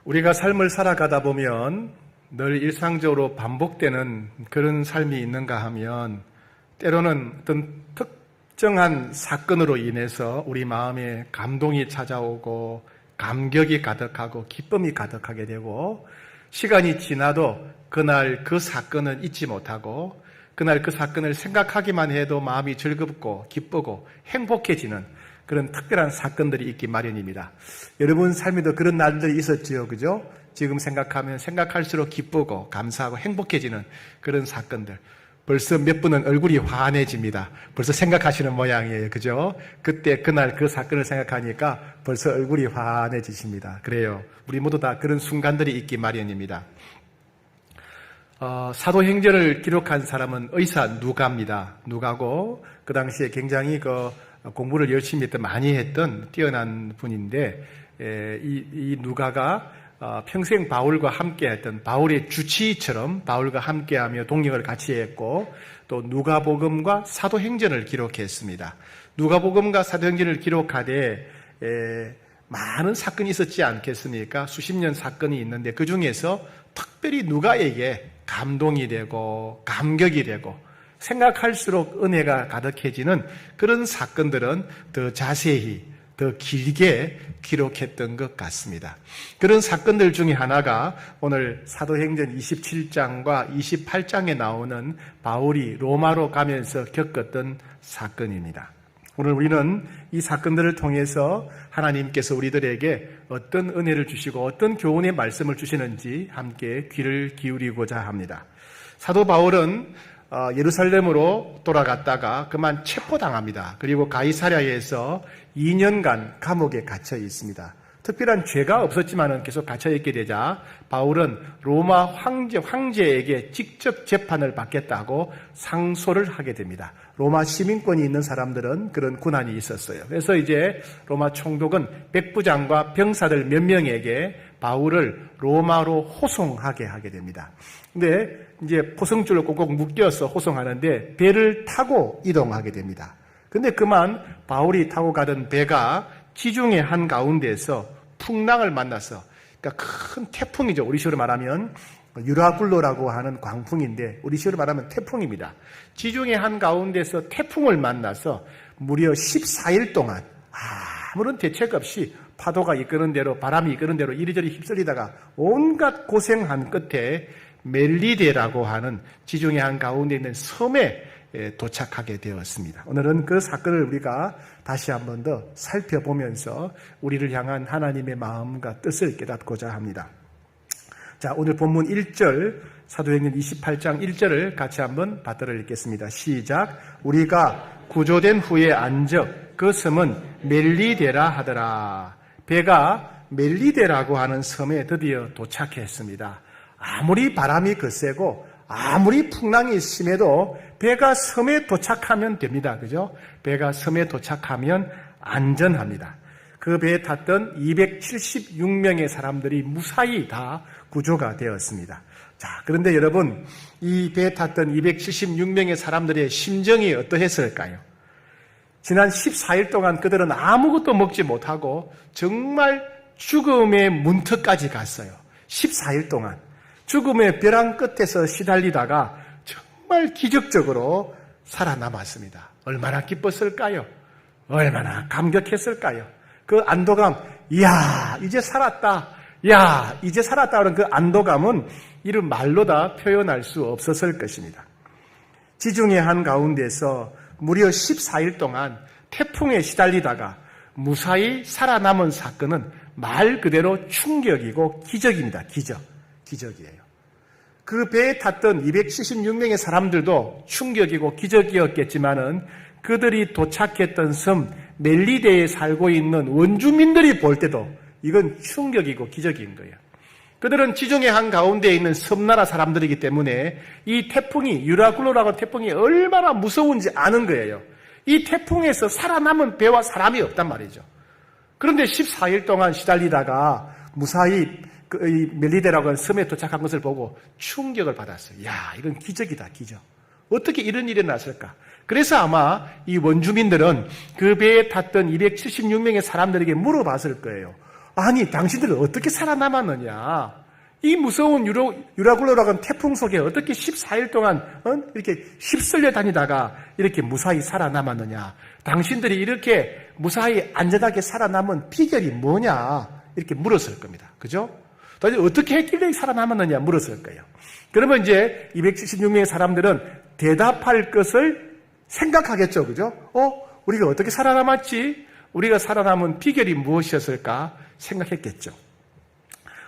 우리가 삶을 살아가다 보면 늘 일상적으로 반복되는 그런 삶이 있는가 하면 때로는 어떤 특정한 사건으로 인해서 우리 마음에 감동이 찾아오고 감격이 가득하고 기쁨이 가득하게 되고 시간이 지나도 그날 그 사건은 잊지 못하고 그날 그 사건을 생각하기만 해도 마음이 즐겁고 기쁘고 행복해지는 그런 특별한 사건들이 있기 마련입니다. 여러분 삶에도 그런 날들이 있었지요, 그죠? 지금 생각하면 생각할수록 기쁘고 감사하고 행복해지는 그런 사건들. 벌써 몇 분은 얼굴이 환해집니다. 벌써 생각하시는 모양이에요, 그죠? 그때 그날 그 사건을 생각하니까 벌써 얼굴이 환해지십니다. 그래요. 우리 모두 다 그런 순간들이 있기 마련입니다. 사도행전을 기록한 사람은 의사 누가입니다. 누가고 그 당시에 굉장히 공부를 열심히 많이 했던 뛰어난 분인데 이 누가가 평생 바울과 함께했던 바울의 주치의처럼 바울과 함께하며 동역을 같이 했고 또 누가복음과 사도행전을 기록했습니다. 누가복음과 사도행전을 기록하되 많은 사건이 있었지 않겠습니까? 수십 년 사건이 있는데 그 중에서 특별히 누가에게 감동이 되고 감격이 되고 생각할수록 은혜가 가득해지는 그런 사건들은 더 자세히 더 길게 기록했던 것 같습니다. 그런 사건들 중에 하나가 오늘 사도행전 27장과 28장에 나오는 바울이 로마로 가면서 겪었던 사건입니다. 오늘 우리는 이 사건들을 통해서 하나님께서 우리들에게 어떤 은혜를 주시고 어떤 교훈의 말씀을 주시는지 함께 귀를 기울이고자 합니다. 사도 바울은 예루살렘으로 돌아갔다가 그만 체포당합니다. 그리고 가이사랴에서 2년간 감옥에 갇혀 있습니다. 특별한 죄가 없었지만 계속 갇혀 있게 되자 바울은 로마 황제에게 직접 재판을 받겠다고 상소를 하게 됩니다. 로마 시민권이 있는 사람들은 그런 권한이 있었어요. 그래서 이제 로마 총독은 백부장과 병사들 몇 명에게 바울을 로마로 호송하게 하게 됩니다. 근데 이제 포승줄로 꼭꼭 묶여서 호송하는데 배를 타고 이동하게 됩니다. 근데 그만 바울이 타고 가던 배가 지중해 한가운데에서 풍랑을 만나서, 그러니까 큰 태풍이죠. 우리식으로 말하면 유라굴로라고 하는 광풍인데 우리식으로 말하면 태풍입니다. 지중해 한가운데에서 태풍을 만나서 무려 14일 동안 아무런 대책 없이 파도가 이끄는 대로 바람이 이끄는 대로 이리저리 휩쓸리다가 온갖 고생한 끝에 멜리데라고 하는 지중해 한가운데 있는 섬에 도착하게 되었습니다. 오늘은 그 사건을 우리가 다시 한 번 더 살펴보면서 우리를 향한 하나님의 마음과 뜻을 깨닫고자 합니다. 자, 오늘 본문 1절 사도행전 28장 1절을 같이 한번 받들어 읽겠습니다. 시작. 우리가 구조된 후에 안적 그 섬은 멜리데라 하더라. 배가 멜리데라고 하는 섬에 드디어 도착했습니다. 아무리 바람이 거세고 아무리 풍랑이 심해도 배가 섬에 도착하면 됩니다. 그죠? 배가 섬에 도착하면 안전합니다. 그 배에 탔던 276명의 사람들이 무사히 다 구조가 되었습니다. 자, 그런데 여러분, 이 배에 탔던 276명의 사람들의 심정이 어떠했을까요? 지난 14일 동안 그들은 아무것도 먹지 못하고 정말 죽음의 문턱까지 갔어요. 14일 동안. 죽음의 벼랑 끝에서 시달리다가 정말 기적적으로 살아남았습니다. 얼마나 기뻤을까요? 얼마나 감격했을까요? 그 안도감, 이야, 이제 살았다. 야, 이제 살았다. 그런 그 안도감은 이를 말로 다 표현할 수 없었을 것입니다. 지중해 한가운데서 무려 14일 동안 태풍에 시달리다가 무사히 살아남은 사건은 말 그대로 충격이고 기적입니다. 기적이에요. 그 배에 탔던 276명의 사람들도 충격이고 기적이었겠지만은 그들이 도착했던 섬 멜리데에 살고 있는 원주민들이 볼 때도 이건 충격이고 기적인 거예요. 그들은 지중해 한가운데에 있는 섬나라 사람들이기 때문에 이 태풍이 유라굴로라고 하는 태풍이 얼마나 무서운지 아는 거예요. 이 태풍에서 살아남은 배와 사람이 없단 말이죠. 그런데 14일 동안 시달리다가 무사히 이 멜리데라고 하는 섬에 도착한 것을 보고 충격을 받았어요. 야, 이건 기적이다, 기적. 어떻게 이런 일이 났을까? 그래서 아마 이 원주민들은 그 배에 탔던 276명의 사람들에게 물어봤을 거예요. 아니, 당신들은 어떻게 살아남았느냐? 이 무서운 유라굴로라는 태풍 속에 어떻게 14일 동안 이렇게 휩쓸려 다니다가 이렇게 무사히 살아남았느냐? 당신들이 이렇게 무사히 안전하게 살아남은 비결이 뭐냐? 이렇게 물었을 겁니다. 그죠? 어떻게 했길래 살아남았느냐 물었을 거예요. 그러면 이제 276명의 사람들은 대답할 것을 생각하겠죠. 그죠? 우리가 어떻게 살아남았지? 우리가 살아남은 비결이 무엇이었을까 생각했겠죠.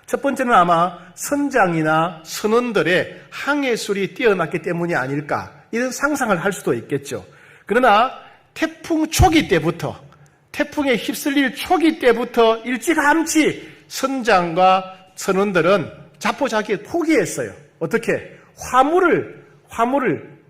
첫 번째는 아마 선장이나 선원들의 항해술이 뛰어났기 때문이 아닐까 이런 상상을 할 수도 있겠죠. 그러나 태풍 초기 때부터 태풍에 휩쓸릴 초기 때부터 일찌감치 선장과 선원들은 자포자기 포기했어요. 어떻게?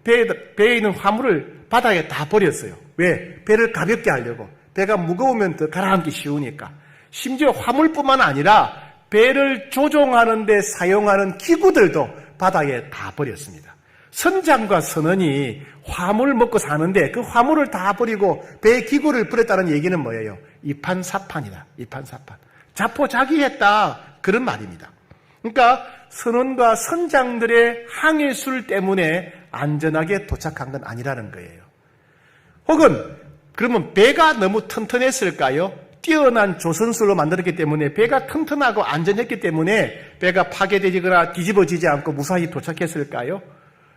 배에 있는 화물을 바다에 다 버렸어요. 왜? 배를 가볍게 하려고. 배가 무거우면 더 가라앉기 쉬우니까. 심지어 화물뿐만 아니라 배를 조종하는 데 사용하는 기구들도 바다에 다 버렸습니다. 선장과 선원이 화물 먹고 사는데 그 화물을 다 버리고 배 기구를 버렸다는 얘기는 뭐예요? 이판사판이다. 이판사판. 자포자기했다. 그런 말입니다. 그러니까 선원과 선장들의 항해술 때문에 안전하게 도착한 건 아니라는 거예요. 혹은 그러면 배가 너무 튼튼했을까요? 뛰어난 조선술로 만들었기 때문에 배가 튼튼하고 안전했기 때문에 배가 파괴되거나 뒤집어지지 않고 무사히 도착했을까요?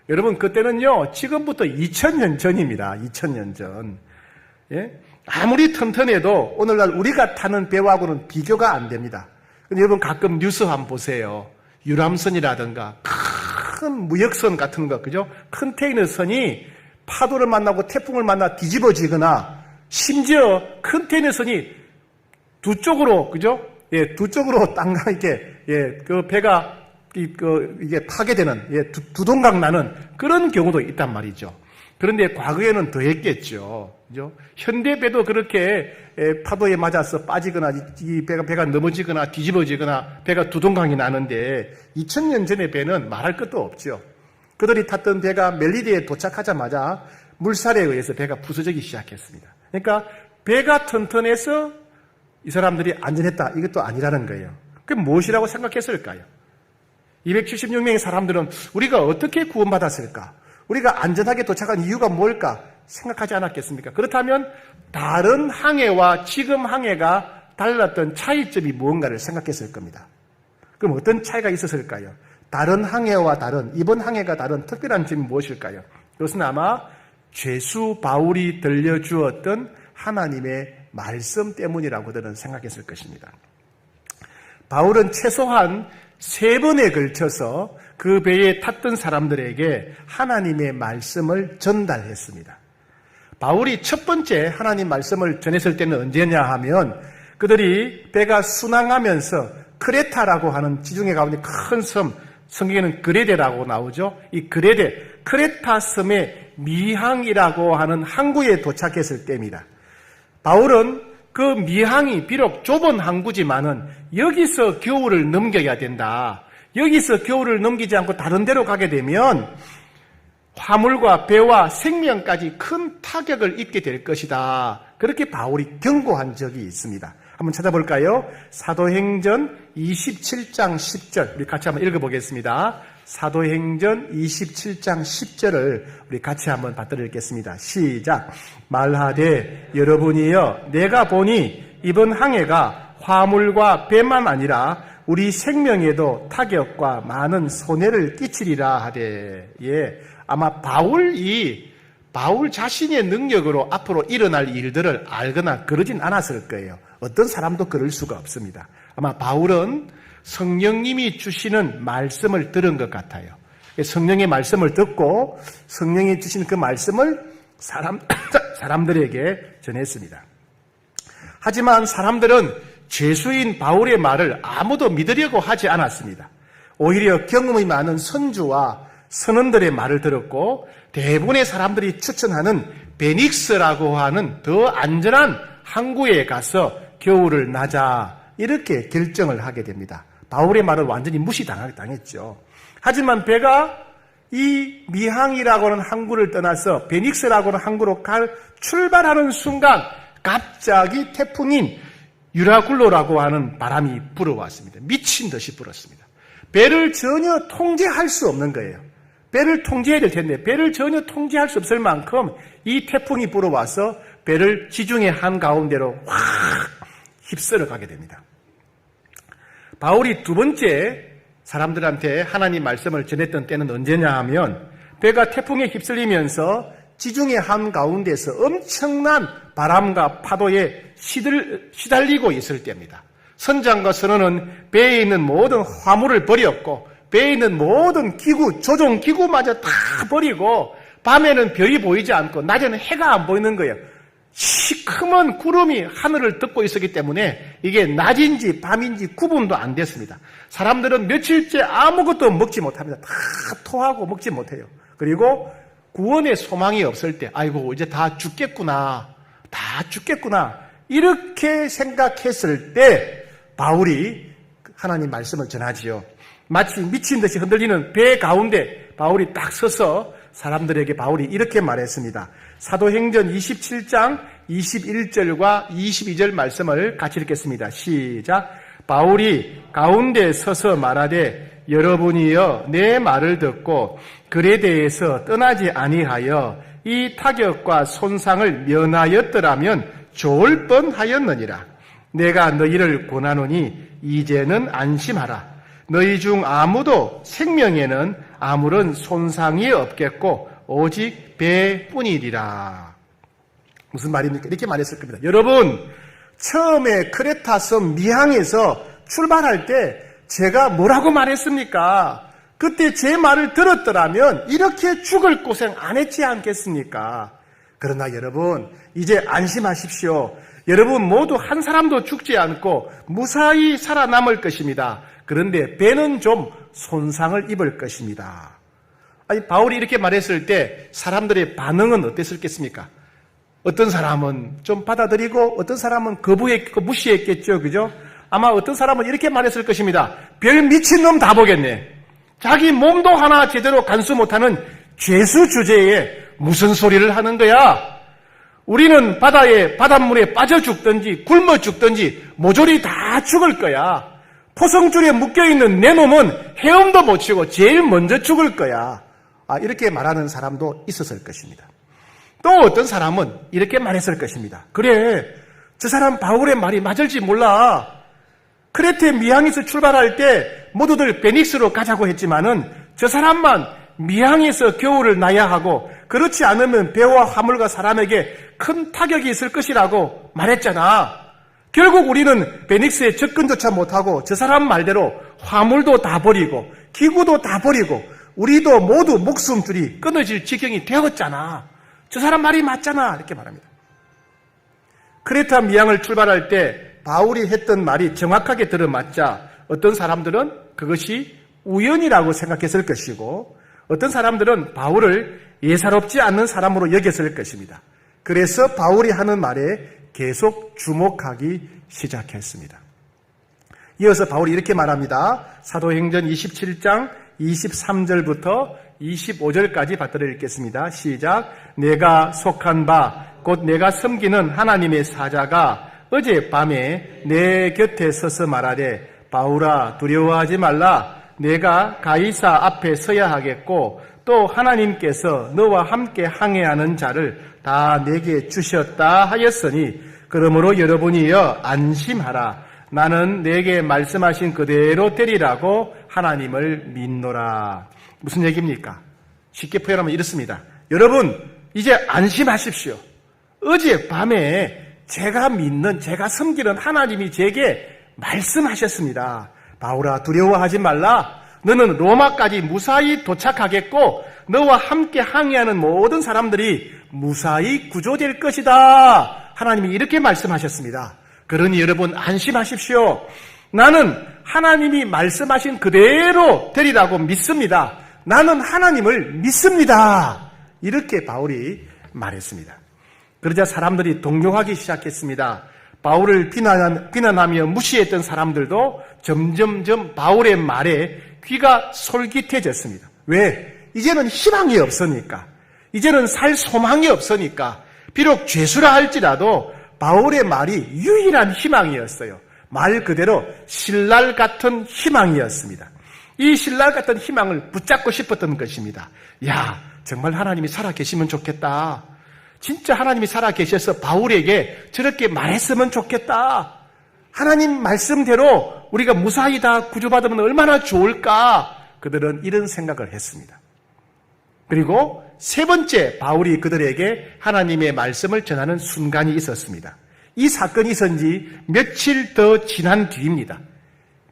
여러분 그때는요 지금부터 2000년 전입니다. 2000년 전. 예? 아무리 튼튼해도 오늘날 우리가 타는 배하고는 비교가 안 됩니다. 근데 여러분 가끔 뉴스 한번 보세요. 유람선이라든가 큰 무역선 같은 거 그죠? 컨테이너선이 파도를 만나고 태풍을 만나 뒤집어지거나 심지어 컨테이너선이 두 쪽으로 그죠? 예, 두 쪽으로 땅가 이렇게 그 배가 이게 파괴되는 두 동강 나는 그런 경우도 있단 말이죠. 그런데 과거에는 더 했겠죠. 그죠? 현대 배도 그렇게 파도에 맞아서 빠지거나 이 배가 넘어지거나 뒤집어지거나 배가 두 동강이 나는데 2000년 전의 배는 말할 것도 없죠. 그들이 탔던 배가 멜리디에 도착하자마자 물살에 의해서 배가 부서지기 시작했습니다. 그러니까 배가 튼튼해서 이 사람들이 안전했다. 이것도 아니라는 거예요. 그럼 무엇이라고 생각했을까요? 276명의 사람들은 우리가 어떻게 구원받았을까? 우리가 안전하게 도착한 이유가 뭘까? 생각하지 않았겠습니까? 그렇다면 다른 항해와 지금 항해가 달랐던 차이점이 무언가를 생각했을 겁니다. 그럼 어떤 차이가 있었을까요? 다른 항해와 이번 항해가 다른 특별한 점이 무엇일까요? 이것은 아마 죄수 바울이 들려주었던 하나님의 말씀 때문이라고 저는 생각했을 것입니다. 바울은 최소한 3번에 걸쳐서 그 배에 탔던 사람들에게 하나님의 말씀을 전달했습니다. 바울이 첫 번째 하나님 말씀을 전했을 때는 언제냐 하면 그들이 배가 순항하면서 크레타라고 하는 지중해 가운데 큰 섬, 성경에는 그레데라고 나오죠. 이 크레타 섬의 미항이라고 하는 항구에 도착했을 때입니다. 바울은 그 미항이 비록 좁은 항구지만은 여기서 겨울을 넘겨야 된다. 여기서 겨울을 넘기지 않고 다른 데로 가게 되면 화물과 배와 생명까지 큰 타격을 입게 될 것이다. 그렇게 바울이 경고한 적이 있습니다. 한번 찾아볼까요? 사도행전 27장 10절 우리 같이 한번 읽어보겠습니다. 사도행전 27장 10절을 우리 같이 한번 받들어 읽겠습니다. 시작. 말하되 여러분이여 내가 보니 이번 항해가 화물과 배만 아니라 우리 생명에도 타격과 많은 손해를 끼치리라 하되 아마 바울 자신의 능력으로 앞으로 일어날 일들을 알거나 그러진 않았을 거예요. 어떤 사람도 그럴 수가 없습니다. 아마 바울은 성령님이 주시는 말씀을 들은 것 같아요. 성령의 말씀을 듣고 성령이 주신 그 말씀을 사람들에게 전했습니다. 하지만 사람들은 죄수인 바울의 말을 아무도 믿으려고 하지 않았습니다. 오히려 경험이 많은 선주와 선원들의 말을 들었고 대부분의 사람들이 추천하는 베닉스라고 하는 더 안전한 항구에 가서 겨울을 나자 이렇게 결정을 하게 됩니다. 바울의 말을 완전히 무시당했죠. 하지만 배가 이 미항이라고 하는 항구를 떠나서 베닉스라고 하는 항구로 출발하는 순간 갑자기 태풍인 유라굴로라고 하는 바람이 불어왔습니다. 미친 듯이 불었습니다. 배를 전혀 통제할 수 없는 거예요. 배를 통제해야 될 텐데 배를 전혀 통제할 수 없을 만큼 이 태풍이 불어와서 배를 지중해 한가운데로 확 휩쓸어 가게 됩니다. 바울이 두 번째 사람들한테 하나님 말씀을 전했던 때는 언제냐 하면 배가 태풍에 휩쓸리면서 지중해 한가운데서 엄청난 바람과 파도에 시달리고 있을 때입니다. 선장과 선원은 배에 있는 모든 화물을 버렸고 배에 있는 모든 기구, 조종기구마저 다 버리고 밤에는 별이 보이지 않고 낮에는 해가 안 보이는 거예요. 시커먼 구름이 하늘을 덮고 있었기 때문에 이게 낮인지 밤인지 구분도 안 됐습니다. 사람들은 며칠째 아무것도 먹지 못합니다. 다 토하고 먹지 못해요. 그리고 구원의 소망이 없을 때 아이고 이제 다 죽겠구나 이렇게 생각했을 때 바울이 하나님 말씀을 전하지요. 마치 미친 듯이 흔들리는 배 가운데 바울이 딱 서서 사람들에게 바울이 이렇게 말했습니다. 사도행전 27장 21절과 22절 말씀을 같이 읽겠습니다. 시작. 바울이 가운데 서서 말하되 여러분이여 내 말을 듣고 글에 대해서 떠나지 아니하여 이 타격과 손상을 면하였더라면 좋을 뻔하였느니라. 내가 너희를 권하노니 이제는 안심하라. 너희 중 아무도 생명에는 아무런 손상이 없겠고 오직 배뿐이리라. 무슨 말입니까? 이렇게 말했을 겁니다. 여러분, 처음에 크레타 섬 미항에서 출발할 때 제가 뭐라고 말했습니까? 그때 제 말을 들었더라면 이렇게 죽을 고생 안 했지 않겠습니까? 그러나 여러분, 이제 안심하십시오. 여러분 모두 한 사람도 죽지 않고 무사히 살아남을 것입니다. 그런데 배는 좀 손상을 입을 것입니다. 아니, 바울이 이렇게 말했을 때 사람들의 반응은 어땠을겠습니까? 어떤 사람은 좀 받아들이고 어떤 사람은 거부했고 무시했겠죠. 그죠? 아마 어떤 사람은 이렇게 말했을 것입니다. 별 미친놈 다 보겠네. 자기 몸도 하나 제대로 간수 못하는 죄수 주제에 무슨 소리를 하는 거야? 우리는 바닷물에 빠져 죽든지 굶어 죽든지 모조리 다 죽을 거야. 포성줄에 묶여있는 내 놈은 헤엄도 못 치고 제일 먼저 죽을 거야. 이렇게 말하는 사람도 있었을 것입니다. 또 어떤 사람은 이렇게 말했을 것입니다. 그래, 저 사람 바울의 말이 맞을지 몰라. 크레테 미항에서 출발할 때 모두들 베닉스로 가자고 했지만은 저 사람만 미항에서 겨울을 나야 하고 그렇지 않으면 배와 화물과 사람에게 큰 타격이 있을 것이라고 말했잖아. 결국 우리는 베닉스에 접근조차 못하고 저 사람 말대로 화물도 다 버리고 기구도 다 버리고 우리도 모두 목숨줄이 끊어질 지경이 되었잖아. 저 사람 말이 맞잖아. 이렇게 말합니다. 크레타 미항을 출발할 때 바울이 했던 말이 정확하게 들어맞자 어떤 사람들은 그것이 우연이라고 생각했을 것이고 어떤 사람들은 바울을 예사롭지 않는 사람으로 여겼을 것입니다. 그래서 바울이 하는 말에 계속 주목하기 시작했습니다. 이어서 바울이 이렇게 말합니다. 사도행전 27장 23절부터 25절까지 받들어 읽겠습니다. 시작. 내가 속한 바 곧 내가 섬기는 하나님의 사자가 어젯밤에 내 곁에 서서 말하되 바울아 두려워하지 말라. 내가 가이사 앞에 서야 하겠고 또 하나님께서 너와 함께 항해하는 자를 다 내게 주셨다 하였으니 그러므로 여러분이여 안심하라. 나는 내게 말씀하신 그대로 되리라고 하나님을 믿노라. 무슨 얘기입니까? 쉽게 표현하면 이렇습니다. 여러분 이제 안심하십시오. 어젯밤에 제가 믿는 제가 섬기는 하나님이 제게 말씀하셨습니다. 바울아 두려워하지 말라. 너는 로마까지 무사히 도착하겠고 너와 함께 항해하는 모든 사람들이 무사히 구조될 것이다. 하나님이 이렇게 말씀하셨습니다. 그러니 여러분 안심하십시오. 나는 하나님이 말씀하신 그대로 되리라고 믿습니다. 나는 하나님을 믿습니다. 이렇게 바울이 말했습니다. 그러자 사람들이 동요하기 시작했습니다. 바울을 비난하며 무시했던 사람들도 점점점 바울의 말에 귀가 솔깃해졌습니다. 왜? 이제는 희망이 없으니까. 이제는 살 소망이 없으니까. 비록 죄수라 할지라도 바울의 말이 유일한 희망이었어요. 말 그대로 신랄 같은 희망이었습니다. 이 신랄 같은 희망을 붙잡고 싶었던 것입니다. 야, 정말 하나님이 살아계시면 좋겠다. 진짜 하나님이 살아계셔서 바울에게 저렇게 말했으면 좋겠다. 하나님 말씀대로 우리가 무사히 다 구조받으면 얼마나 좋을까. 그들은 이런 생각을 했습니다. 그리고 세 번째, 바울이 그들에게 하나님의 말씀을 전하는 순간이 있었습니다. 이 사건이 있은 지 며칠 더 지난 뒤입니다.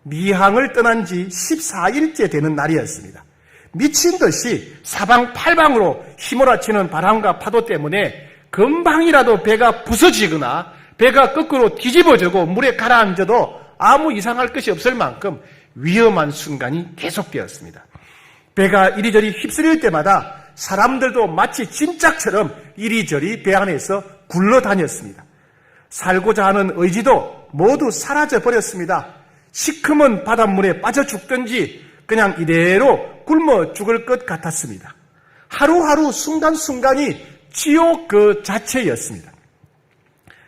미항을 떠난 지 14일째 되는 날이었습니다. 미친 듯이 사방팔방으로 휘몰아치는 바람과 파도 때문에 금방이라도 배가 부서지거나 배가 거꾸로 뒤집어지고 물에 가라앉아도 아무 이상할 것이 없을 만큼 위험한 순간이 계속되었습니다. 배가 이리저리 휩쓸릴 때마다 사람들도 마치 짐짝처럼 이리저리 배 안에서 굴러다녔습니다. 살고자 하는 의지도 모두 사라져 버렸습니다. 시커먼 바닷물에 빠져 죽든지 그냥 이대로 굶어 죽을 것 같았습니다. 하루하루 순간순간이 지옥 그 자체였습니다.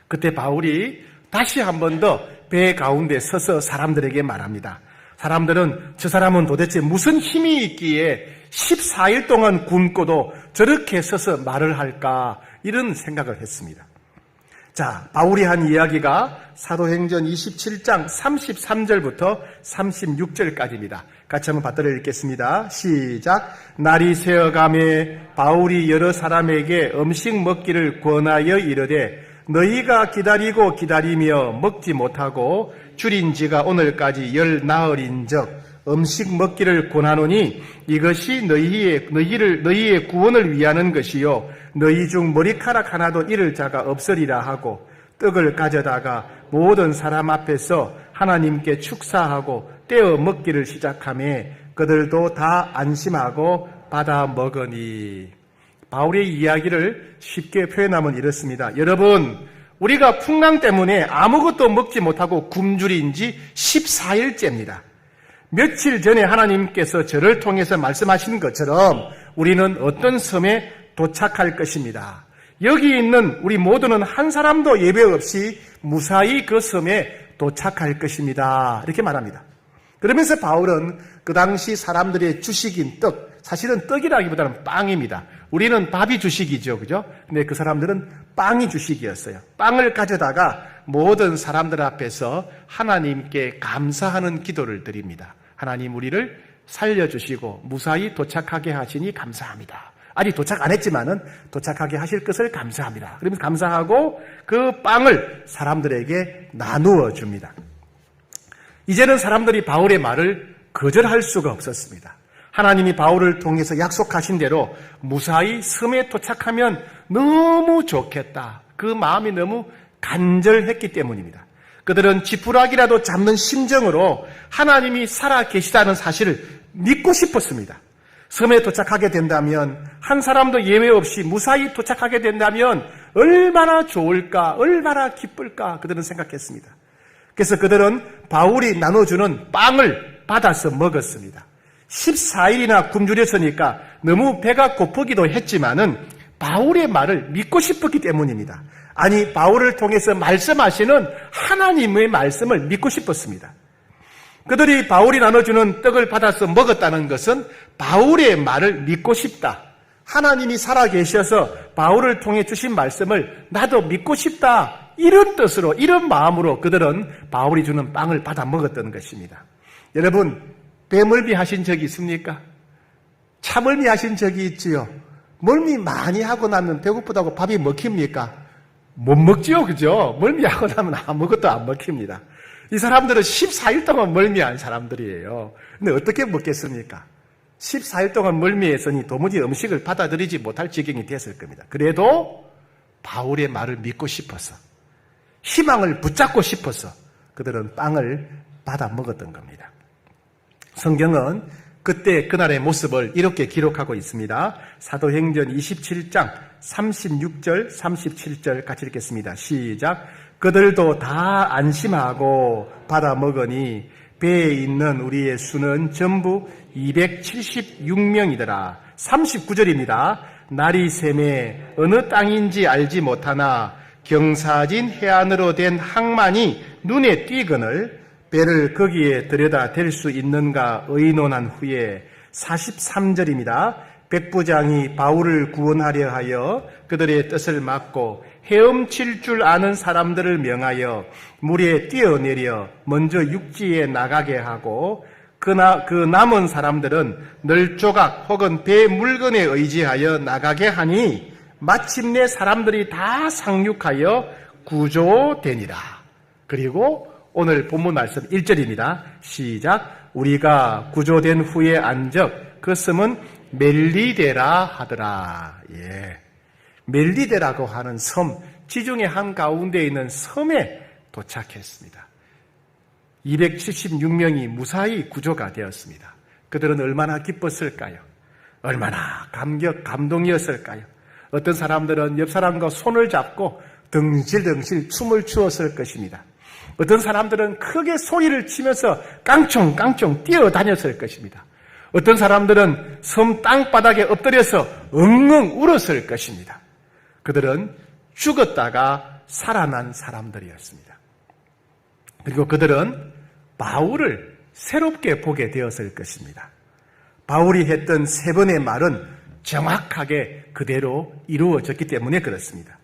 그때 바울이 다시 한 번 더 배 가운데 서서 사람들에게 말합니다. 사람들은 저 사람은 도대체 무슨 힘이 있기에 14일 동안 굶고도 저렇게 서서 말을 할까, 이런 생각을 했습니다. 자, 바울이 한 이야기가 사도행전 27장 33절부터 36절까지입니다. 같이 한번 받들어 읽겠습니다. 시작. 날이 새어가매 바울이 여러 사람에게 음식 먹기를 권하여 이르되 너희가 기다리고 기다리며 먹지 못하고 줄인 지가 오늘까지 10나흘인즉 음식 먹기를 권하노니 이것이 너희의 구원을 위하는 것이요 너희 중 머리카락 하나도 잃을 자가 없으리라 하고 떡을 가져다가 모든 사람 앞에서 하나님께 축사하고 떼어 먹기를 시작하매 그들도 다 안심하고 받아 먹으니. 바울의 이야기를 쉽게 표현하면 이렇습니다. 여러분, 우리가 풍랑 때문에 아무것도 먹지 못하고 굶주린 지 14일째입니다. 며칠 전에 하나님께서 저를 통해서 말씀하신 것처럼 우리는 어떤 섬에 도착할 것입니다. 여기 있는 우리 모두는 한 사람도 예외 없이 무사히 그 섬에 도착할 것입니다. 이렇게 말합니다. 그러면서 바울은 그 당시 사람들의 주식인 떡, 사실은 떡이라기보다는 빵입니다. 우리는 밥이 주식이죠, 그죠? 근데 그 사람들은 빵이 주식이었어요. 빵을 가져다가 모든 사람들 앞에서 하나님께 감사하는 기도를 드립니다. 하나님, 우리를 살려주시고 무사히 도착하게 하시니 감사합니다. 아직 도착 안 했지만은 도착하게 하실 것을 감사합니다. 그러면서 감사하고 그 빵을 사람들에게 나누어 줍니다. 이제는 사람들이 바울의 말을 거절할 수가 없었습니다. 하나님이 바울을 통해서 약속하신 대로 무사히 섬에 도착하면 너무 좋겠다. 그 마음이 너무 간절했기 때문입니다. 그들은 지푸라기라도 잡는 심정으로 하나님이 살아 계시다는 사실을 믿고 싶었습니다. 섬에 도착하게 된다면, 한 사람도 예외 없이 무사히 도착하게 된다면 얼마나 좋을까, 얼마나 기쁠까 그들은 생각했습니다. 그래서 그들은 바울이 나눠주는 빵을 받아서 먹었습니다. 14일이나 굶주렸으니까 너무 배가 고프기도 했지만은 바울의 말을 믿고 싶었기 때문입니다. 아니, 바울을 통해서 말씀하시는 하나님의 말씀을 믿고 싶었습니다. 그들이 바울이 나눠주는 떡을 받아서 먹었다는 것은 바울의 말을 믿고 싶다. 하나님이 살아계셔서 바울을 통해 주신 말씀을 나도 믿고 싶다. 이런 뜻으로, 이런 마음으로 그들은 바울이 주는 빵을 받아 먹었던 것입니다. 여러분, 배멀미 하신 적이 있습니까? 차멀미 하신 적이 있지요? 멀미 많이 하고 나면 배고프다고 밥이 먹힙니까? 못 먹지요, 그죠? 멀미하고 나면 아무것도 안 먹힙니다. 이 사람들은 14일 동안 멀미한 사람들이에요. 근데 어떻게 먹겠습니까? 14일 동안 멀미했으니 도무지 음식을 받아들이지 못할 지경이 됐을 겁니다. 그래도 바울의 말을 믿고 싶어서, 희망을 붙잡고 싶어서 그들은 빵을 받아 먹었던 겁니다. 성경은 그때 그날의 모습을 이렇게 기록하고 있습니다. 사도행전 27장 36절, 37절 같이 읽겠습니다. 시작. 그들도 다 안심하고 받아 먹으니 배에 있는 우리의 수는 전부 276명이더라. 39절입니다. 날이 새매 어느 땅인지 알지 못하나 경사진 해안으로 된 항만이 눈에 띄거늘 배를 거기에 들여다 댈 수 있는가 의논한 후에 43절입니다. 백부장이 바울을 구원하려 하여 그들의 뜻을 막고 헤엄칠 줄 아는 사람들을 명하여 물에 뛰어내려 먼저 육지에 나가게 하고 그 남은 사람들은 널조각 혹은 배 물건에 의지하여 나가게 하니 마침내 사람들이 다 상륙하여 구조되니라. 그리고 오늘 본문 말씀 1절입니다. 시작. 우리가 구조된 후에 안적 그 섬은 멜리데라 하더라. 예. 멜리데라고 하는 섬, 지중해 한가운데 있는 섬에 도착했습니다. 276명이 무사히 구조가 되었습니다. 그들은 얼마나 기뻤을까요? 얼마나 감동이었을까요? 어떤 사람들은 옆 사람과 손을 잡고 덩실덩실 춤을 추었을 것입니다. 어떤 사람들은 크게 소리를 치면서 깡총깡총 뛰어다녔을 것입니다. 어떤 사람들은 섬 땅바닥에 엎드려서 엉엉 울었을 것입니다. 그들은 죽었다가 살아난 사람들이었습니다. 그리고 그들은 바울을 새롭게 보게 되었을 것입니다. 바울이 했던 3번의 말은 정확하게 그대로 이루어졌기 때문에 그렇습니다.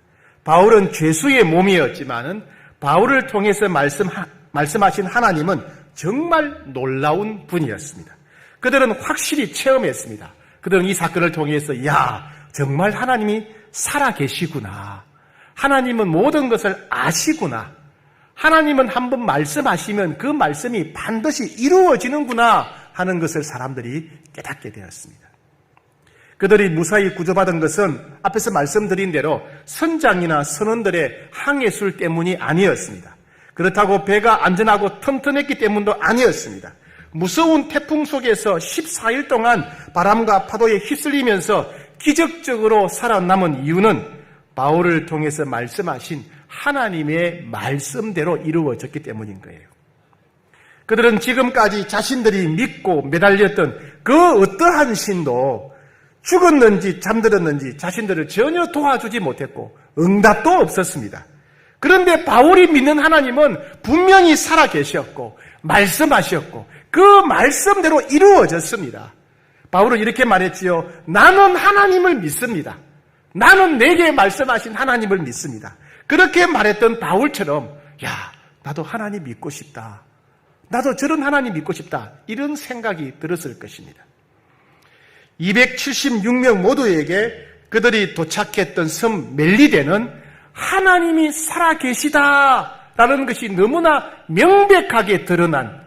바울은 죄수의 몸이었지만은 바울을 통해서 말씀하신 하나님은 정말 놀라운 분이었습니다. 그들은 확실히 체험했습니다. 그들은 이 사건을 통해서 정말 하나님이 살아계시구나. 하나님은 모든 것을 아시구나. 하나님은 한번 말씀하시면 그 말씀이 반드시 이루어지는구나 하는 것을 사람들이 깨닫게 되었습니다. 그들이 무사히 구조받은 것은 앞에서 말씀드린 대로 선장이나 선원들의 항해술 때문이 아니었습니다. 그렇다고 배가 안전하고 튼튼했기 때문도 아니었습니다. 무서운 태풍 속에서 14일 동안 바람과 파도에 휩쓸리면서 기적적으로 살아남은 이유는 바울을 통해서 말씀하신 하나님의 말씀대로 이루어졌기 때문인 거예요. 그들은 지금까지 자신들이 믿고 매달렸던 그 어떠한 신도 죽었는지 잠들었는지 자신들을 전혀 도와주지 못했고 응답도 없었습니다. 그런데 바울이 믿는 하나님은 분명히 살아계셨고 말씀하셨고 그 말씀대로 이루어졌습니다. 바울은 이렇게 말했지요. 나는 하나님을 믿습니다. 나는 내게 말씀하신 하나님을 믿습니다. 그렇게 말했던 바울처럼 나도 하나님 믿고 싶다. 나도 저런 하나님 믿고 싶다. 이런 생각이 들었을 것입니다. 276명 모두에게 그들이 도착했던 섬 멜리데는 하나님이 살아계시다라는 것이 너무나 명백하게 드러난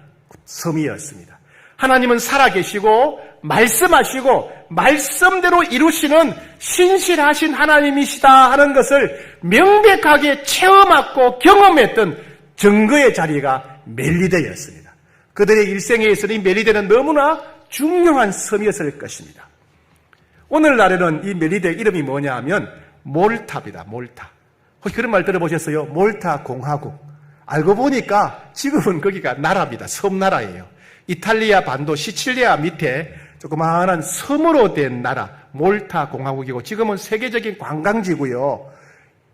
섬이었습니다. 하나님은 살아계시고 말씀하시고 말씀대로 이루시는 신실하신 하나님이시다 하는 것을 명백하게 체험하고 경험했던 증거의 자리가 멜리데였습니다. 그들의 일생에 있어서 이 멜리데는 너무나 중요한 섬이었을 것입니다. 오늘날에는 이 멜리데 이름이 뭐냐 하면 몰타입니다. 몰타. 혹시 그런 말 들어보셨어요? 몰타 공화국. 알고 보니까 지금은 거기가 나라입니다. 섬나라예요. 이탈리아 반도 시칠리아 밑에 조그마한 섬으로 된 나라 몰타 공화국이고 지금은 세계적인 관광지고요.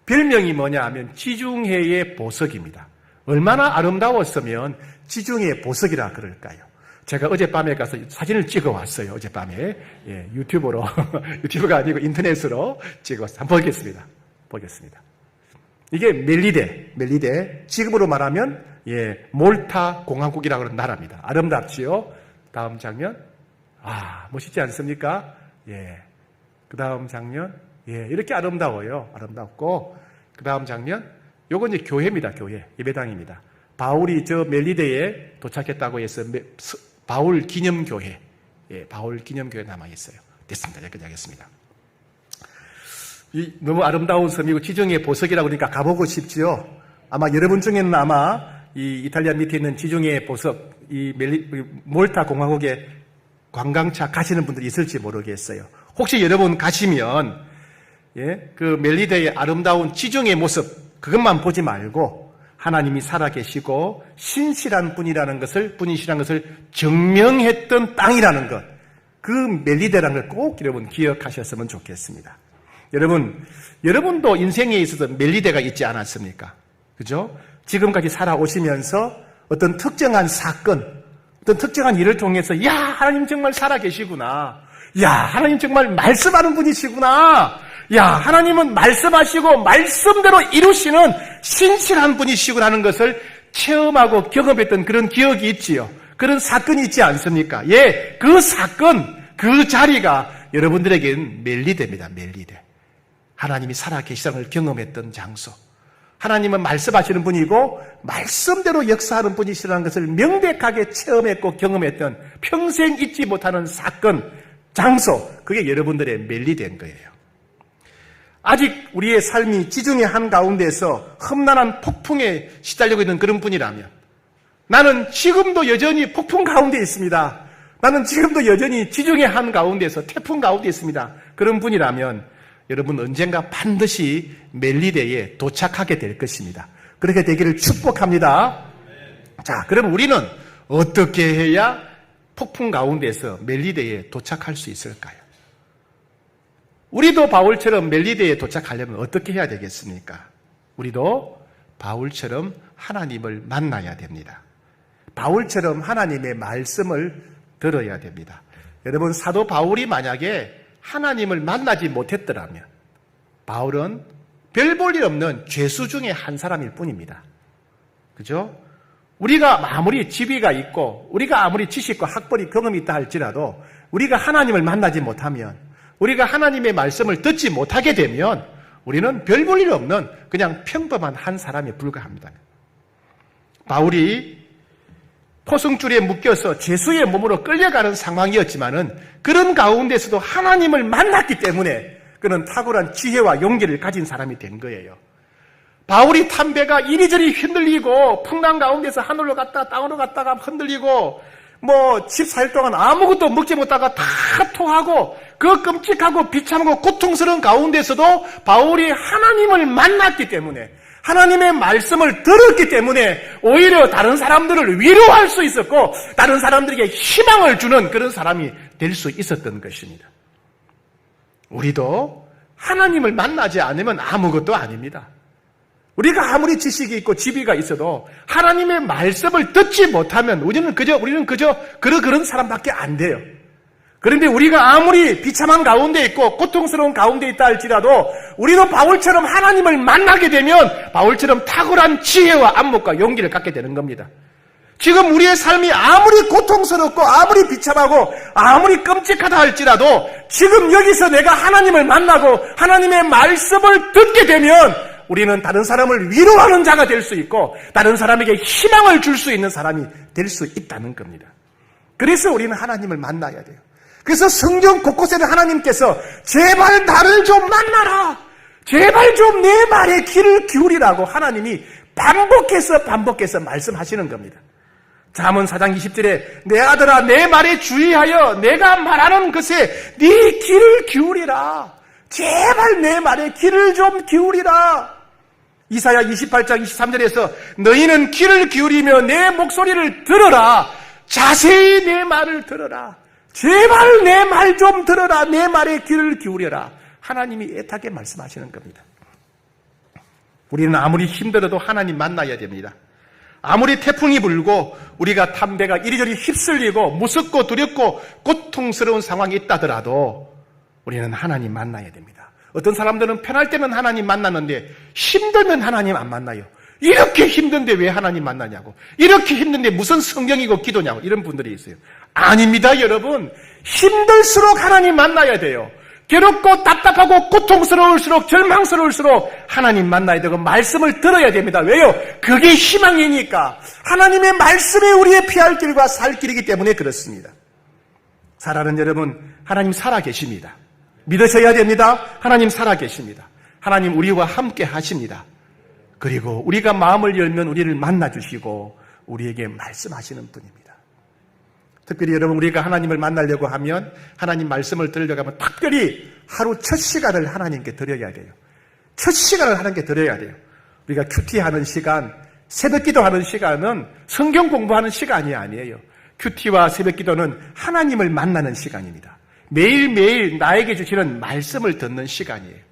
별명이 뭐냐 하면 지중해의 보석입니다. 얼마나 아름다웠으면 지중해의 보석이라 그럴까요? 제가 어젯밤에 가서 사진을 찍어 왔어요. 어젯밤에 유튜브로 유튜브가 아니고 인터넷으로 찍어서 한번 보겠습니다. 이게 멜리데 지금으로 말하면 몰타 공화국이라고 하는 나라입니다. 아름답지요? 다음 장면. 멋있지 않습니까? 그 다음 장면. 이렇게 아름다워요. 아름답고 그 다음 장면. 요건 이제 교회입니다. 교회. 예배당입니다. 바울이 저 멜리데에 도착했다고 해서 바울 기념교회. 바울 기념교회 남아있어요. 됐습니다. 여기까지 하겠습니다. 너무 아름다운 섬이고 지중해 보석이라고 그러니까 가보고 싶지요. 아마 여러분 중에는 아마 이 이탈리아 밑에 있는 지중해 보석, 몰타 공화국에 관광차 가시는 분들이 있을지 모르겠어요. 혹시 여러분 가시면 그 멜리데의 아름다운 지중해 모습 그것만 보지 말고 하나님이 살아계시고 신실한 분이시라는 것을 증명했던 땅이라는 것, 그 멜리데라는 걸 꼭 여러분 기억하셨으면 좋겠습니다. 여러분도 인생에 있어서 멜리데가 있지 않았습니까? 그죠? 지금까지 살아오시면서 어떤 특정한 사건, 어떤 특정한 일을 통해서 야, 하나님 정말 살아계시구나. 야, 하나님 정말 말씀하는 분이시구나. 야, 하나님은 말씀하시고 말씀대로 이루시는 신실한 분이시구나 하는 것을 체험하고 경험했던 그런 기억이 있지요. 그런 사건이 있지 않습니까? 예, 그 사건, 그 자리가 여러분들에게는 멜리데입니다. 멜리데. 하나님이 살아계시다는 걸 경험했던 장소. 하나님은 말씀하시는 분이고 말씀대로 역사하는 분이시라는 것을 명백하게 체험했고 경험했던 평생 잊지 못하는 사건, 장소, 그게 여러분들의 멜리데인 거예요. 아직 우리의 삶이 지중해 한가운데서 험난한 폭풍에 시달리고 있는 그런 분이라면, 나는 지금도 여전히 폭풍 가운데 있습니다. 나는 지금도 여전히 지중해 한가운데서 태풍 가운데 있습니다. 그런 분이라면 여러분 언젠가 반드시 멜리데에 도착하게 될 것입니다. 그렇게 되기를 축복합니다. 자, 그럼 우리는 어떻게 해야 폭풍 가운데서 멜리데에 도착할 수 있을까요? 우리도 바울처럼 멜리데에 도착하려면 어떻게 해야 되겠습니까? 우리도 바울처럼 하나님을 만나야 됩니다. 바울처럼 하나님의 말씀을 들어야 됩니다. 여러분, 사도 바울이 만약에 하나님을 만나지 못했더라면 바울은 별 볼 일 없는 죄수 중에 한 사람일 뿐입니다. 그죠? 우리가 아무리 지위가 있고 우리가 아무리 지식과 학벌이 경험이 있다 할지라도 우리가 하나님을 만나지 못하면, 우리가 하나님의 말씀을 듣지 못하게 되면 우리는 별 볼 일 없는 그냥 평범한 한 사람에 불과합니다. 바울이 포승줄에 묶여서 죄수의 몸으로 끌려가는 상황이었지만은 그런 가운데서도 하나님을 만났기 때문에 그는 탁월한 지혜와 용기를 가진 사람이 된 거예요. 바울이 탄 배가 이리저리 흔들리고 풍랑 가운데서 하늘로 갔다가 땅으로 갔다가 흔들리고 14일 동안 아무것도 먹지 못하다가 다 토하고 그 끔찍하고 비참하고 고통스러운 가운데서도 바울이 하나님을 만났기 때문에, 하나님의 말씀을 들었기 때문에 오히려 다른 사람들을 위로할 수 있었고 다른 사람들에게 희망을 주는 그런 사람이 될 수 있었던 것입니다. 우리도 하나님을 만나지 않으면 아무것도 아닙니다. 우리가 아무리 지식이 있고 지위가 있어도 하나님의 말씀을 듣지 못하면 우리는 그저 그런 사람밖에 안 돼요. 그런데 우리가 아무리 비참한 가운데 있고 고통스러운 가운데 있다 할지라도 우리도 바울처럼 하나님을 만나게 되면 바울처럼 탁월한 지혜와 안목과 용기를 갖게 되는 겁니다. 지금 우리의 삶이 아무리 고통스럽고 아무리 비참하고 아무리 끔찍하다 할지라도 지금 여기서 내가 하나님을 만나고 하나님의 말씀을 듣게 되면 우리는 다른 사람을 위로하는 자가 될 수 있고 다른 사람에게 희망을 줄 수 있는 사람이 될 수 있다는 겁니다. 그래서 우리는 하나님을 만나야 돼요. 그래서 성경 곳곳에는 하나님께서 제발 나를 좀 만나라, 제발 좀 내 말에 귀를 기울이라고 하나님이 반복해서 말씀하시는 겁니다. 잠언 4장 20절에 내 아들아 내 말에 주의하여 내가 말하는 것에 네 귀를 기울이라, 제발 내 말에 귀를 좀 기울이라. 이사야 28장 23절에서 너희는 귀를 기울이며 내 목소리를 들어라, 자세히 내 말을 들어라, 제발 내 말 좀 들어라, 내 말에 귀를 기울여라. 하나님이 애타게 말씀하시는 겁니다. 우리는 아무리 힘들어도 하나님 만나야 됩니다. 아무리 태풍이 불고 우리가 탄 배가 이리저리 휩쓸리고 무섭고 두렵고 고통스러운 상황이 있다더라도 우리는 하나님 만나야 됩니다. 어떤 사람들은 편할 때는 하나님 만나는데 힘들면 하나님 안 만나요. 이렇게 힘든데 왜 하나님 만나냐고, 이렇게 힘든데 무슨 성경이고 기도냐고, 이런 분들이 있어요. 아닙니다, 여러분. 힘들수록 하나님 만나야 돼요. 괴롭고 답답하고 고통스러울수록 절망스러울수록 하나님 만나야 되고 말씀을 들어야 됩니다. 왜요? 그게 희망이니까. 하나님의 말씀이 우리의 피할 길과 살 길이기 때문에 그렇습니다. 사랑하는 여러분, 하나님 살아계십니다. 믿으셔야 됩니다. 하나님 살아계십니다. 하나님 우리와 함께 하십니다. 그리고 우리가 마음을 열면 우리를 만나주시고 우리에게 말씀하시는 분입니다. 특별히 여러분, 우리가 하나님을 만나려고 하면, 하나님 말씀을 들으려고 하면 특별히 하루 첫 시간을 하나님께 드려야 돼요. 첫 시간을 하나님께 드려야 돼요. 우리가 큐티하는 시간, 새벽 기도하는 시간은 성경 공부하는 시간이 아니에요. 큐티와 새벽 기도는 하나님을 만나는 시간입니다. 매일매일 나에게 주시는 말씀을 듣는 시간이에요.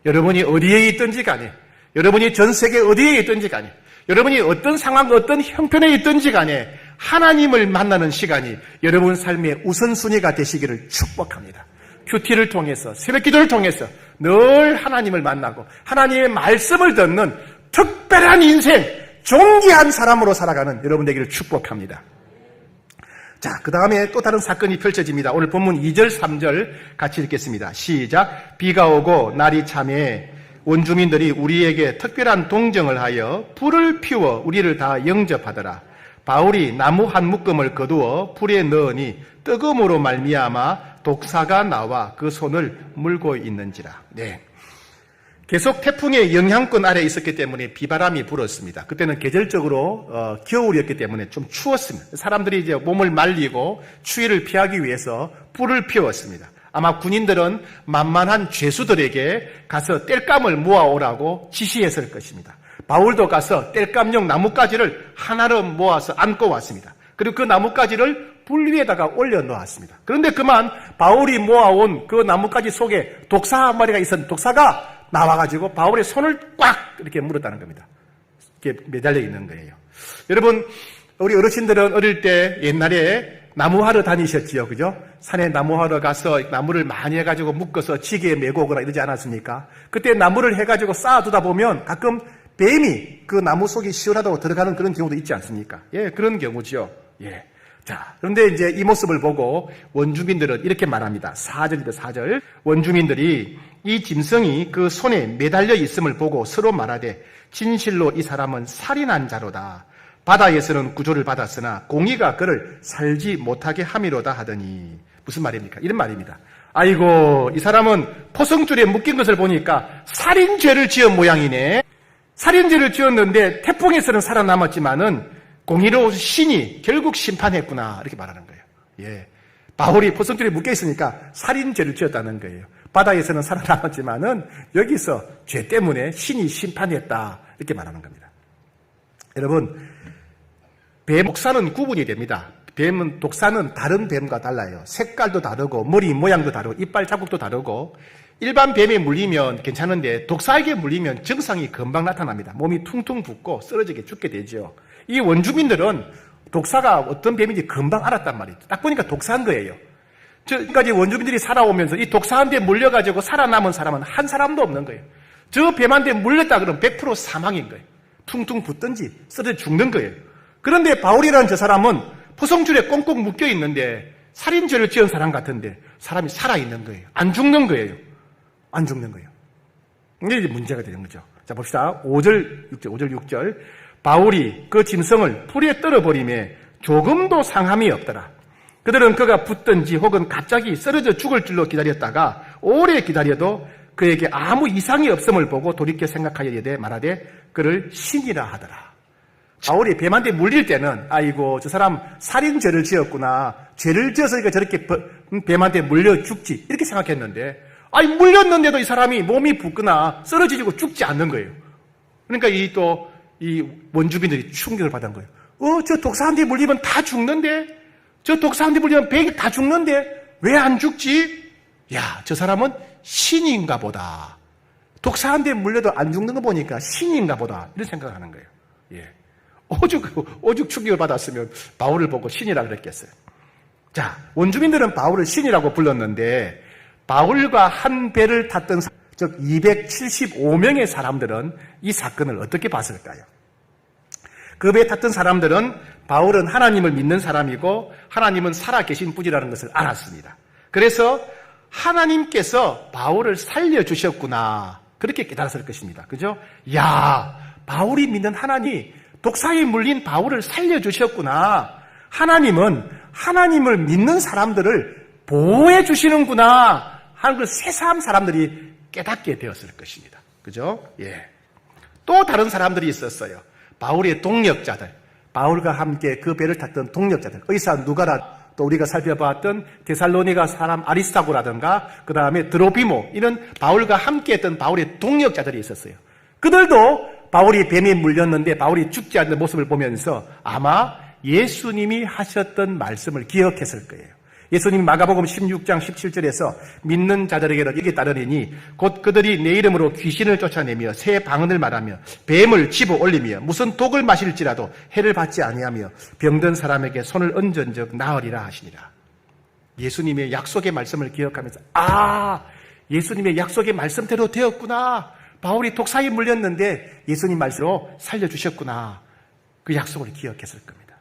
여러분이 어디에 있든지 간에, 여러분이 전 세계 어디에 있든지 간에, 여러분이 어떤 상황, 어떤 형편에 있든지 간에 하나님을 만나는 시간이 여러분 삶의 우선순위가 되시기를 축복합니다. 큐티를 통해서, 새벽기도를 통해서 늘 하나님을 만나고 하나님의 말씀을 듣는 특별한 인생, 존귀한 사람으로 살아가는 여러분 되기를 축복합니다. 자, 그 다음에 또 다른 사건이 펼쳐집니다. 오늘 본문 2절, 3절 같이 읽겠습니다. 시작. 비가 오고 날이 참해 원주민들이 우리에게 특별한 동정을 하여 불을 피워 우리를 다 영접하더라. 바울이 나무 한 묶음을 거두어 불에 넣으니 뜨거움으로 말미암아 독사가 나와 그 손을 물고 있는지라. 네. 계속 태풍의 영향권 아래에 있었기 때문에 비바람이 불었습니다. 그때는 계절적으로 겨울이었기 때문에 좀 추웠습니다. 사람들이 이제 몸을 말리고 추위를 피하기 위해서 불을 피웠습니다. 아마 군인들은 만만한 죄수들에게 가서 땔감을 모아오라고 지시했을 것입니다. 바울도 가서 땔감용 나뭇가지를 하나로 모아서 안고 왔습니다. 그리고 그 나뭇가지를 불 위에다가 올려놓았습니다. 그런데 그만 바울이 모아온 그 나뭇가지 속에 독사 한 마리가 있었는데 독사가 나와가지고 바울의 손을 꽉 이렇게 물었다는 겁니다. 이렇게 매달려 있는 거예요. 여러분, 우리 어르신들은 어릴 때 옛날에 나무하러 다니셨지요, 그죠? 산에 나무하러 가서 나무를 많이 해가지고 묶어서 지게에 메고 오거나 이러지 않았습니까? 그때 나무를 해가지고 쌓아두다 보면 가끔 뱀이 그 나무 속이 시원하다고 들어가는 그런 경우도 있지 않습니까? 예, 그런 경우죠. 예. 자, 그런데 이제 이 모습을 보고 원주민들은 이렇게 말합니다. 4절입니다, 4절. 원주민들이 이 짐승이 그 손에 매달려 있음을 보고 서로 말하되 진실로 이 사람은 살인한 자로다. 바다에서는 구조를 받았으나 공의가 그를 살지 못하게 함이로다 하더니 무슨 말입니까? 이런 말입니다. 아이고, 이 사람은 포성줄에 묶인 것을 보니까 살인죄를 지은 모양이네. 살인죄를 지었는데 태풍에서는 살아남았지만은 공의로운 신이 결국 심판했구나. 이렇게 말하는 거예요. 예. 바울이 포성줄에 묶여 있으니까 살인죄를 지었다는 거예요. 바다에서는 살아남았지만은 여기서 죄 때문에 신이 심판했다. 이렇게 말하는 겁니다. 여러분, 뱀 독사는 구분이 됩니다. 뱀은 독사는 다른 뱀과 달라요. 색깔도 다르고 머리 모양도 다르고 이빨 자국도 다르고 일반 뱀에 물리면 괜찮은데 독사에게 물리면 증상이 금방 나타납니다. 몸이 퉁퉁 붓고 쓰러지게 죽게 되죠. 이 원주민들은 독사가 어떤 뱀인지 금방 알았단 말이죠. 딱 보니까 독사인 거예요. 지금까지 원주민들이 살아오면서 이 독사한테 물려가지고 살아남은 사람은 한 사람도 없는 거예요. 저 뱀한테 물렸다 그러면 100% 사망인 거예요. 퉁퉁 붓든지 쓰러져 죽는 거예요. 그런데 바울이라는 저 사람은 포성줄에 꽁꽁 묶여 있는데 살인죄를 지은 사람 같은데 사람이 살아있는 거예요. 안 죽는 거예요. 안 죽는 거예요. 이게 이제 문제가 되는 거죠. 자, 봅시다. 5절, 6절. 바울이 그 짐승을 풀에 떨어버리매 조금도 상함이 없더라. 그들은 그가 붙든지 혹은 갑자기 쓰러져 죽을 줄로 기다렸다가 오래 기다려도 그에게 아무 이상이 없음을 보고 돌이켜 생각하여 말하되 그를 신이라 하더라. 바울이 뱀한테 물릴 때는 아이고 저 사람 살인죄를 지었구나. 죄를 지었으니까 저렇게 뱀한테 물려 죽지. 이렇게 생각했는데 아니 물렸는데도 이 사람이 몸이 붓거나 쓰러지고 죽지 않는 거예요. 그러니까 이 원주민들이 충격을 받은 거예요. 저 독사한테 물리면 다 죽는데? 저 독사한테 물리면 뱀이 다 죽는데? 왜 안 죽지? 야, 저 사람은 신인가 보다. 독사한테 물려도 안 죽는 거 보니까 신인가 보다. 이런 생각을 하는 거예요. 예. 오죽 충격을 받았으면 바울을 보고 신이라 그랬겠어요. 자, 원주민들은 바울을 신이라고 불렀는데 바울과 한 배를 탔던 즉 275명의 사람들은 이 사건을 어떻게 봤을까요? 그 배에 탔던 사람들은 바울은 하나님을 믿는 사람이고 하나님은 살아계신 분이라는 것을 알았습니다. 그래서 하나님께서 바울을 살려주셨구나 그렇게 깨달았을 것입니다. 그죠? 야, 바울이 믿는 하나님이 독사에 물린 바울을 살려주셨구나. 하나님은 하나님을 믿는 사람들을 보호해 주시는구나 하는 걸 새삼 사람들이 깨닫게 되었을 것입니다. 그죠? 예. 또 다른 사람들이 있었어요. 바울의 동역자들. 바울과 함께 그 배를 탔던 동역자들. 의사 누가라, 또 우리가 살펴봤던 데살로니가 사람 아리스타고라든가 그 다음에 드로피모 이런 바울과 함께 했던 바울의 동역자들이 있었어요. 그들도 바울이 뱀에 물렸는데 바울이 죽지 않는 모습을 보면서 아마 예수님이 하셨던 말씀을 기억했을 거예요. 예수님 마가복음 16장 17절에서 믿는 자들에게는 이게 따르리니 곧 그들이 내 이름으로 귀신을 쫓아내며 새 방언을 말하며 뱀을 집어 올리며 무슨 독을 마실지라도 해를 받지 아니하며 병든 사람에게 손을 얹은즉 나으리라 하시니라. 예수님의 약속의 말씀을 기억하면서 예수님의 약속의 말씀대로 되었구나. 바울이 독사에 물렸는데 예수님 말씀으로 살려주셨구나. 그 약속을 기억했을 겁니다.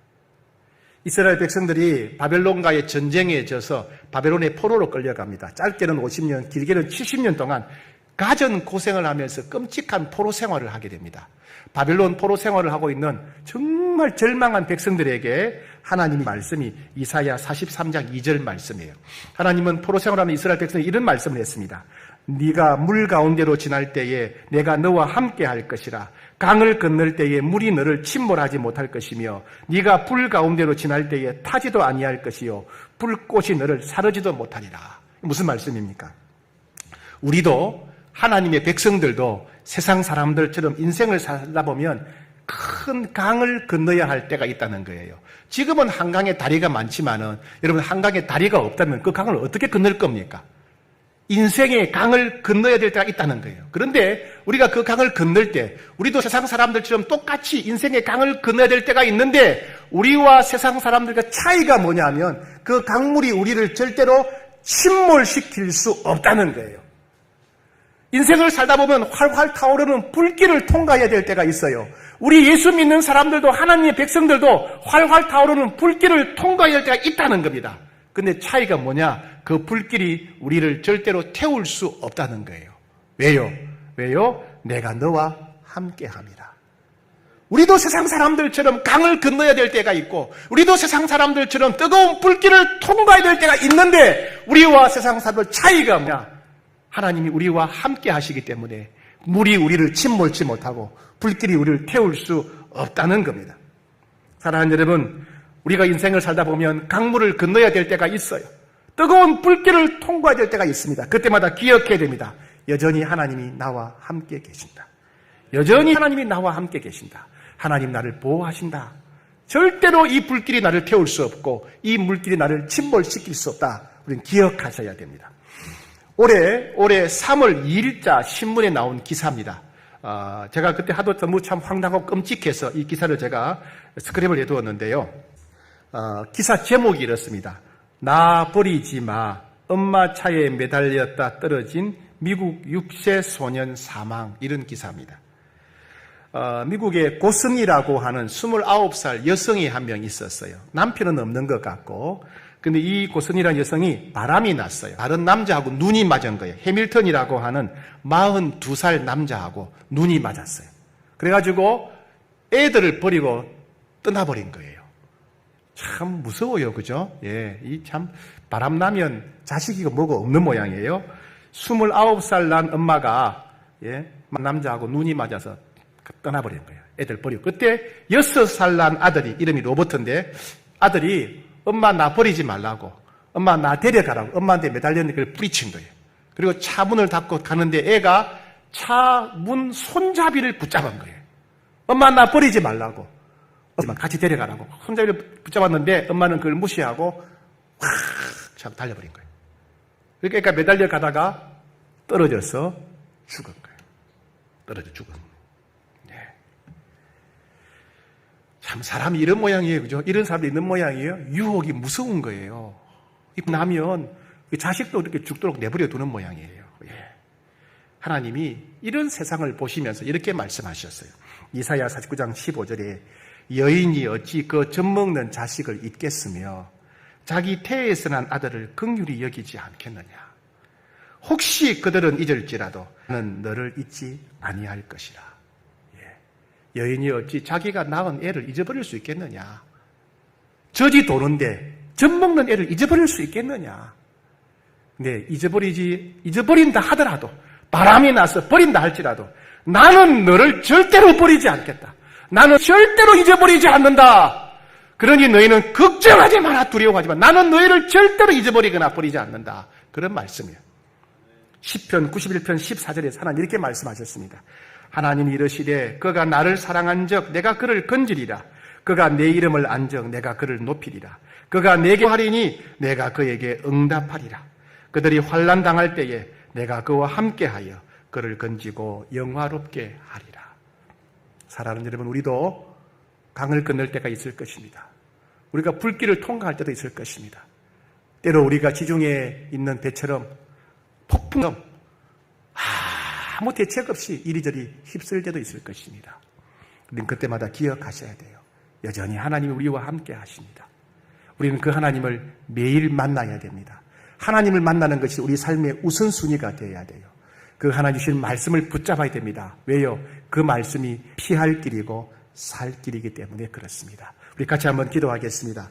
이스라엘 백성들이 바벨론과의 전쟁에 져서 바벨론의 포로로 끌려갑니다. 짧게는 50년, 길게는 70년 동안 가전 고생을 하면서 끔찍한 포로 생활을 하게 됩니다. 바벨론 포로 생활을 하고 있는 정말 절망한 백성들에게 하나님의 말씀이 이사야 43장 2절 말씀이에요. 하나님은 포로 생활하는 이스라엘 백성이 이런 말씀을 했습니다. 네가 물 가운데로 지날 때에 내가 너와 함께 할 것이라. 강을 건널 때에 물이 너를 침몰하지 못할 것이며 네가 불 가운데로 지날 때에 타지도 아니할 것이요 불꽃이 너를 사르지도 못하리라. 무슨 말씀입니까? 우리도 하나님의 백성들도 세상 사람들처럼 인생을 살다 보면 큰 강을 건너야 할 때가 있다는 거예요. 지금은 한강에 다리가 많지만은 여러분 한강에 다리가 없다면 그 강을 어떻게 건널 겁니까? 인생의 강을 건너야 될 때가 있다는 거예요. 그런데 우리가 그 강을 건널 때 우리도 세상 사람들처럼 똑같이 인생의 강을 건너야 될 때가 있는데 우리와 세상 사람들과 차이가 뭐냐면 그 강물이 우리를 절대로 침몰시킬 수 없다는 거예요. 인생을 살다 보면 활활 타오르는 불길을 통과해야 될 때가 있어요. 우리 예수 믿는 사람들도 하나님의 백성들도 활활 타오르는 불길을 통과해야 될 때가 있다는 겁니다. 근데 차이가 뭐냐? 그 불길이 우리를 절대로 태울 수 없다는 거예요. 왜요? 내가 너와 함께함이라. 우리도 세상 사람들처럼 강을 건너야 될 때가 있고 우리도 세상 사람들처럼 뜨거운 불길을 통과해야 될 때가 있는데 우리와 세상 사람들 차이가 뭐냐? 하나님이 우리와 함께 하시기 때문에 물이 우리를 침몰치 못하고 불길이 우리를 태울 수 없다는 겁니다. 사랑하는 여러분, 우리가 인생을 살다 보면 강물을 건너야 될 때가 있어요. 뜨거운 불길을 통과해야 될 때가 있습니다. 그때마다 기억해야 됩니다. 여전히 하나님이 나와 함께 계신다. 여전히 하나님이 나와 함께 계신다. 하나님 나를 보호하신다. 절대로 이 불길이 나를 태울 수 없고 이 물길이 나를 침몰시킬 수 없다. 우리는 기억하셔야 됩니다. 올해 3월 2일자 신문에 나온 기사입니다. 제가 그때 하도 너무 참 황당하고 끔찍해서 이 기사를 제가 스크랩을 해두었는데요. 기사 제목이 이렇습니다. 나 버리지 마. 엄마 차에 매달렸다 떨어진 미국 6세 소년 사망. 이런 기사입니다. 미국의 고슨이라고 하는 29살 여성이 한 명 있었어요. 남편은 없는 것 같고 근데 이 고슨이라는 여성이 바람이 났어요. 다른 남자하고 눈이 맞은 거예요. 해밀턴이라고 하는 42살 남자하고 눈이 맞았어요. 그래가지고 애들을 버리고 떠나버린 거예요. 참 무서워요. 그죠? 예, 이 참 바람 나면 자식이고 뭐고 없는 모양이에요. 29살 난 엄마가 남자하고 눈이 맞아서 떠나버린 거예요. 애들 버리고. 그때 6살 난 아들이 이름이 로버트인데 아들이 엄마 나 버리지 말라고 엄마 나 데려가라고 엄마한테 매달렸는데 그걸 뿌리친 거예요. 그리고 차 문을 닫고 가는데 애가 차 문 손잡이를 붙잡은 거예요. 엄마 나 버리지 말라고 같이 데려가라고 손잡이를 붙잡았는데 엄마는 그걸 무시하고 확 달려버린 거예요. 그러니까 애가 매달려 가다가 떨어져서 죽은 거예요. 떨어져 죽은 거예요. 참 사람이 이런 모양이에요. 그죠? 이런 사람이 있는 모양이에요. 유혹이 무서운 거예요. 이고 나면 자식도 이렇게 죽도록 내버려 두는 모양이에요. 하나님이 이런 세상을 보시면서 이렇게 말씀하셨어요. 이사야 49장 15절에 여인이 어찌 그 젖먹는 자식을 잊겠으며 자기 태에서 난 아들을 긍휼히 여기지 않겠느냐. 혹시 그들은 잊을지라도 나는 너를 잊지 아니할 것이라. 여인이 어찌 자기가 낳은 애를 잊어버릴 수 있겠느냐. 젖이 도는데 젖먹는 애를 잊어버릴 수 있겠느냐. 근데 잊어버린다 하더라도 바람이 나서 버린다 할지라도 나는 너를 절대로 버리지 않겠다. 나는 절대로 잊어버리지 않는다. 그러니 너희는 걱정하지 마라. 두려워하지 마. 나는 너희를 절대로 잊어버리거나 버리지 않는다. 그런 말씀이에요. 시편 91편 14절에 하나님 이렇게 말씀하셨습니다. 하나님이 이르시되 그가 나를 사랑한즉 내가 그를 건지리라. 그가 내 이름을 안즉 내가 그를 높이리라. 그가 내게 하리니 내가 그에게 응답하리라. 그들이 환난 당할 때에 내가 그와 함께하여 그를 건지고 영화롭게 하리라. 사랑하는 여러분, 우리도 강을 건널 때가 있을 것입니다. 우리가 불길을 통과할 때도 있을 것입니다. 때로 우리가 지중해에 있는 배처럼 폭풍처럼 아무 대책 없이 이리저리 휩쓸 때도 있을 것입니다. 우리는 그때마다 기억하셔야 돼요. 여전히 하나님이 우리와 함께 하십니다. 우리는 그 하나님을 매일 만나야 됩니다. 하나님을 만나는 것이 우리 삶의 우선순위가 되어야 돼요. 그 하나님 주신 말씀을 붙잡아야 됩니다. 왜요? 그 말씀이 피할 길이고 살 길이기 때문에 그렇습니다. 우리 같이 한번 기도하겠습니다.